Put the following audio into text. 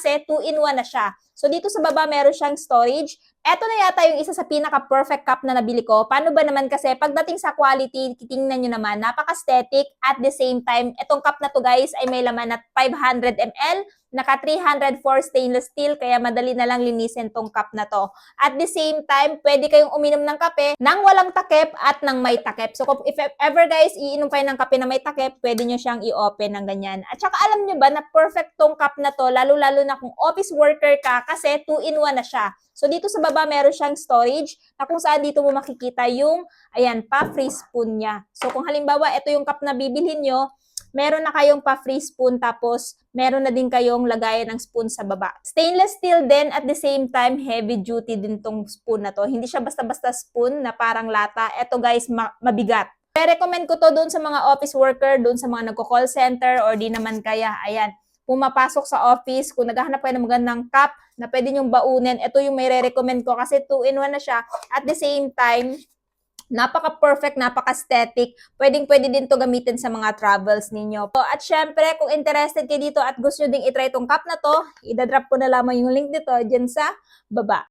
kasi 2-in-1 na siya. So dito sa baba meron siyang storage. Eto na yata yung isa sa pinaka-perfect cup na nabili ko. Paano ba naman kasi pagdating sa quality, titingnan nyo naman, napaka-aesthetic. At the same time, etong cup na to guys ay may laman na 500 ml, naka 304 stainless steel, kaya madali na lang linisin tong cup na to. At the same time, pwede kayong uminom ng kape nang walang takip at nang may takip. So if ever guys, iinom kayo ng kape na may takip, pwede nyo siyang i-open ng ganyan. At saka alam nyo ba na perfect tong cup na to, lalo-lalo na kung office worker ka kasi 2-in-1 na siya. So dito sa baba meron siyang storage na kung saan dito mo makikita yung, ayan pa, free spoon niya. So kung halimbawa, ito yung cup na bibilhin nyo, meron na kayong pa-free spoon tapos meron na din kayong lagayan ng spoon sa baba. Stainless steel din at the same time heavy duty din tong spoon na to. Hindi siya basta-basta spoon na parang lata. Ito guys, mabigat. I-recommend ko to doon sa mga office worker, doon sa mga nagko-call center or di naman kaya, ayan, pumapasok sa office, kung naghahanap kayo ng magandang cup na pwede nyong baunin, ito yung may re-recommend ko kasi 2-in-1 na siya. At the same time, napaka-perfect, napaka-aesthetic. Pwedeng-pwede din to gamitin sa mga travels ninyo. So, at syempre, kung interested kayo dito at gusto nyo ding itry itong cup na to, idadrop ko na lamang yung link dito dyan sa baba.